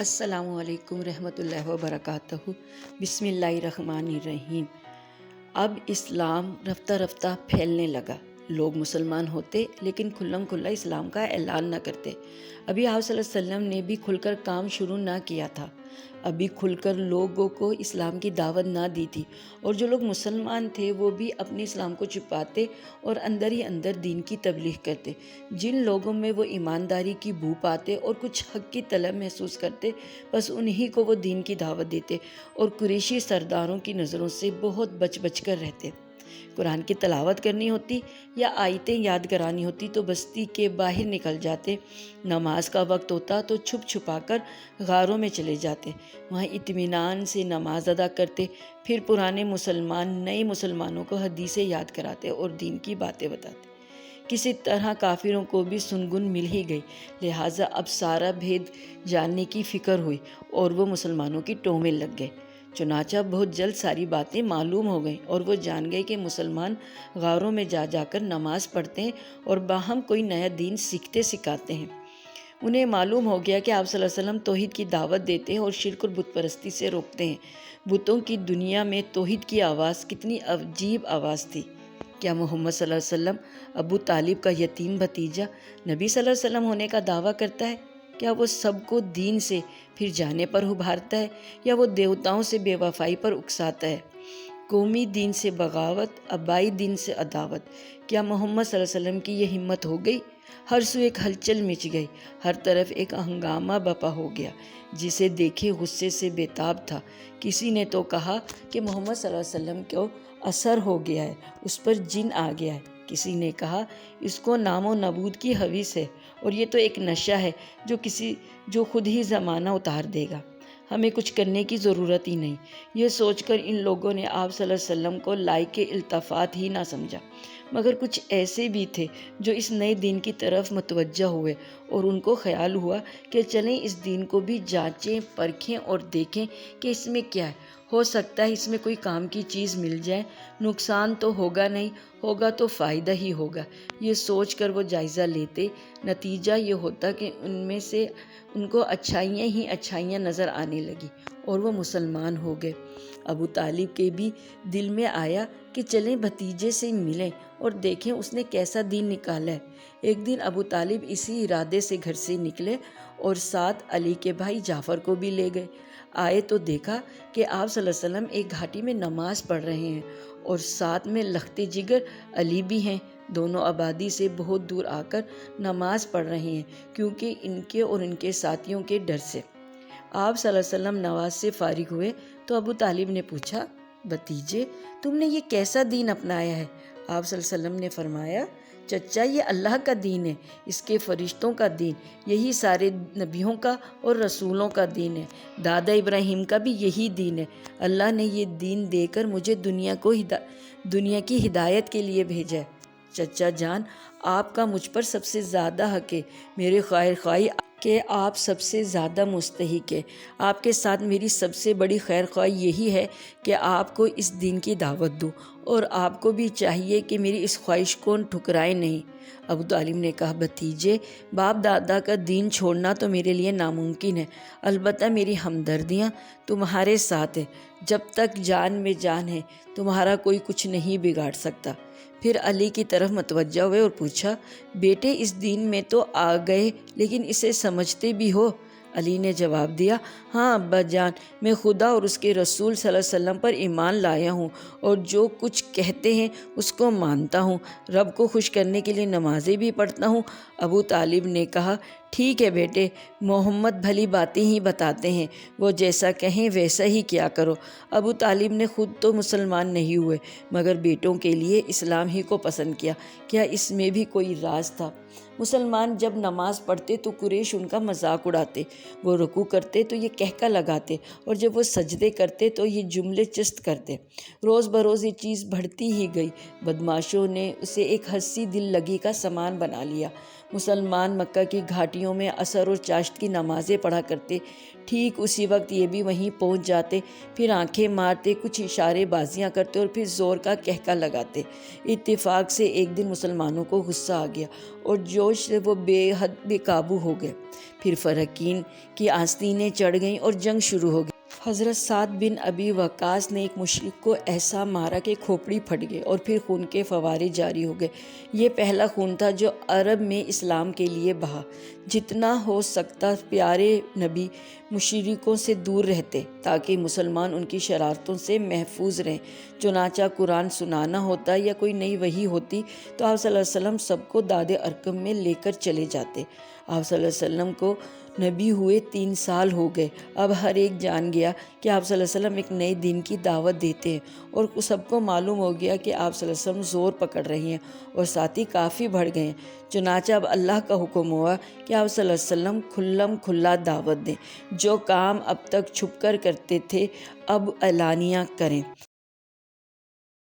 السلام علیکم رحمۃ اللہ وبرکاتہ۔ بسم اللہ الرحمن الرحیم۔ اب اسلام رفتہ رفتہ پھیلنے لگا۔ لوگ مسلمان ہوتے لیکن کھلم کھلا اسلام کا اعلان نہ کرتے۔ ابھی آپ صلی اللہ علیہ وسلم نے بھی کھل کر کام شروع نہ کیا تھا، ابھی کھل کر لوگوں کو اسلام کی دعوت نہ دی تھی، اور جو لوگ مسلمان تھے وہ بھی اپنے اسلام کو چھپاتے اور اندر ہی اندر دین کی تبلیغ کرتے۔ جن لوگوں میں وہ ایمانداری کی بو پاتے اور کچھ حق کی طلب محسوس کرتے، بس انہی کو وہ دین کی دعوت دیتے اور قریشی سرداروں کی نظروں سے بہت بچ بچ کر رہتے۔ قرآن کی تلاوت کرنی ہوتی یا آیتیں یاد کرانی ہوتی تو بستی کے باہر نکل جاتے، نماز کا وقت ہوتا تو چھپ چھپا کر غاروں میں چلے جاتے، وہاں اطمینان سے نماز ادا کرتے، پھر پرانے مسلمان نئے مسلمانوں کو حدیثیں یاد کراتے اور دین کی باتیں بتاتے۔ کسی طرح کافروں کو بھی سنگن مل ہی گئی، لہٰذا اب سارا بھید جاننے کی فکر ہوئی اور وہ مسلمانوں کی ٹوہ میں لگ گئے۔ چنانچہ بہت جلد ساری باتیں معلوم ہو گئیں اور وہ جان گئے کہ مسلمان غاروں میں جا جا کر نماز پڑھتے ہیں اور باہم کوئی نیا دین سیکھتے سکھاتے ہیں۔ انہیں معلوم ہو گیا کہ آپ صلی اللہ علیہ وسلم توحید کی دعوت دیتے ہیں اور شرک اور بت پرستی سے روکتے ہیں۔ بتوں کی دنیا میں توحید کی آواز کتنی عجیب آواز تھی۔ کیا محمد صلی اللہ علیہ وسلم ابو طالب کا یتیم بھتیجا نبی صلی اللہ علیہ وسلم ہونے کا دعویٰ کرتا ہے؟ کیا وہ سب کو دین سے پھر جانے پر ابھارتا ہے یا وہ دیوتاؤں سے بے وفائی پر اکساتا ہے؟ قومی دین سے بغاوت، آبائی دین سے عداوت۔ کیا محمد صلی اللہ علیہ وسلم کی یہ ہمت ہو گئی؟ ہر سو ایک ہلچل مچ گئی، ہر طرف ایک ہنگامہ برپا ہو گیا۔ جسے دیکھے غصے سے بے تاب تھا۔ کسی نے تو کہا کہ محمد صلی اللہ علیہ وسلم کو اثر ہو گیا ہے، اس پر جن آ گیا ہے۔ کسی نے کہا اس کو نام و نبود کی ہوس ہے اور یہ تو ایک نشہ ہے جو خود ہی زمانہ اتار دے گا، ہمیں کچھ کرنے کی ضرورت ہی نہیں۔ یہ سوچ کر ان لوگوں نے آپ صلی اللہ علیہ وسلم کو لائق التفات ہی نہ سمجھا، مگر کچھ ایسے بھی تھے جو اس نئے دین کی طرف متوجہ ہوئے اور ان کو خیال ہوا کہ چلیں اس دین کو بھی جانچیں پرکھیں اور دیکھیں کہ اس میں کیا ہے، ہو سکتا ہے اس میں کوئی کام کی چیز مل جائے، نقصان تو ہوگا نہیں، ہوگا تو فائدہ ہی ہوگا۔ یہ سوچ کر وہ جائزہ لیتے، نتیجہ یہ ہوتا کہ ان میں سے ان کو اچھائیاں ہی اچھائیاں نظر آنے لگی اور وہ مسلمان ہو گئے۔ ابو طالب کے بھی دل میں آیا کہ چلیں بھتیجے سے ملیں اور دیکھیں اس نے کیسا دین نکالا ہے۔ ایک دن ابو طالب اسی ارادے سے گھر سے نکلے اور ساتھ علی کے بھائی جعفر کو بھی لے گئے۔ آئے تو دیکھا کہ آپ صلی اللہ علیہ وسلم ایک گھاٹی میں نماز پڑھ رہے ہیں اور ساتھ میں لخت جگر علی بھی ہیں۔ دونوں آبادی سے بہت دور آ کر نماز پڑھ رہے ہیں کیونکہ ان کے اور ان کے ساتھیوں کے ڈر سے۔ آپ صلی اللہ علیہ وسلم نماز سے فارغ ہوئے تو ابو طالب نے پوچھا، بھتیجے تم نے یہ کیسا دین اپنایا ہے؟ آپ صلی اللہ علیہ وسلم نے فرمایا، چچا یہ اللہ کا دین ہے، اس کے فرشتوں کا دین، یہی سارے نبیوں کا اور رسولوں کا دین ہے۔ دادا ابراہیم کا بھی یہی دین ہے۔ اللہ نے یہ دین دے کر مجھے دنیا کی ہدایت کے لیے بھیجا ہے۔ چچا جان آپ کا مجھ پر سب سے زیادہ حق ہے، میرے خیر خواہی کہ آپ سب سے زیادہ مستحق ہے۔ آپ کے ساتھ میری سب سے بڑی خیر خواہی یہی ہے کہ آپ کو اس دین کی دعوت دوں اور آپ کو بھی چاہیے کہ میری اس خواہش کو ٹھکرائیں نہیں۔ ابو طالب نے کہا، بھتیجے باپ دادا کا دین چھوڑنا تو میرے لیے ناممکن ہے، البتہ میری ہمدردیاں تمہارے ساتھ ہیں، جب تک جان میں جان ہے تمہارا کوئی کچھ نہیں بگاڑ سکتا۔ پھر علی کی طرف متوجہ ہوئے اور پوچھا، بیٹے اس دین میں تو آ گئے لیکن اسے سمجھتے بھی ہو؟ علی نے جواب دیا، ہاں ابا جان، میں خدا اور اس کے رسول صلی اللہ علیہ وسلم پر ایمان لایا ہوں اور جو کچھ کہتے ہیں اس کو مانتا ہوں، رب کو خوش کرنے کے لیے نمازیں بھی پڑھتا ہوں۔ ابو طالب نے کہا، ٹھیک ہے بیٹے، محمد بھلی باتیں ہی بتاتے ہیں، وہ جیسا کہیں ویسا ہی کیا کرو۔ ابو طالب نے خود تو مسلمان نہیں ہوئے مگر بیٹوں کے لیے اسلام ہی کو پسند کیا۔ کیا اس میں بھی کوئی راز تھا؟ مسلمان جب نماز پڑھتے تو قریش ان کا مذاق اڑاتے، وہ رکوع کرتے تو یہ کہکہ لگاتے اور جب وہ سجدے کرتے تو یہ جملے چست کرتے۔ روز بروز یہ چیز بڑھتی ہی گئی، بدماشوں نے اسے ایک ہنسی دل لگی کا سامان بنا لیا۔ مسلمان مکہ کی گھاٹیوں میں عصر اور چاشت کی نمازیں پڑھا کرتے، ٹھیک اسی وقت یہ بھی وہیں پہنچ جاتے، پھر آنکھیں مارتے، کچھ اشارے بازیاں کرتے اور پھر زور کا کہکا لگاتے۔ اتفاق سے ایک دن مسلمانوں کو غصہ آ گیا اور جوش سے وہ بے حد بے قابو ہو گئے، پھر فریقین کی آستینیں چڑھ گئیں اور جنگ شروع ہو گئی۔ حضرت سعد بن ابی وقاص نے ایک مشرک کو ایسا مارا کہ کھوپڑی پھٹ گئی اور پھر خون کے فوارے جاری ہو گئے۔ یہ پہلا خون تھا جو عرب میں اسلام کے لیے بہا۔ جتنا ہو سکتا پیارے نبی مشرکوں سے دور رہتے تاکہ مسلمان ان کی شرارتوں سے محفوظ رہیں۔ چنانچہ قرآن سنانا ہوتا یا کوئی نئی وحی ہوتی تو آپ صلی اللہ علیہ وسلم سب کو داد ارقم میں لے کر چلے جاتے۔ آپ صلی اللہ علیہ وسلم کو نبی ہوئے 3 سال ہو گئے۔ اب ہر ایک جان گیا کہ آپ صلی اللہ علیہ وسلم ایک نئے دین کی دعوت دیتے ہیں، اور سب کو معلوم ہو گیا کہ آپ صلی اللہ علیہ وسلم زور پکڑ رہی ہیں اور ساتھی کافی بڑھ گئے ہیں۔ چنانچہ اب اللہ کا حکم ہوا کہ آپ صلی اللہ علیہ وسلم کھلم کھلا دعوت دیں، جو کام اب تک چھپ کر کرتے تھے اب اعلانیہ کریں۔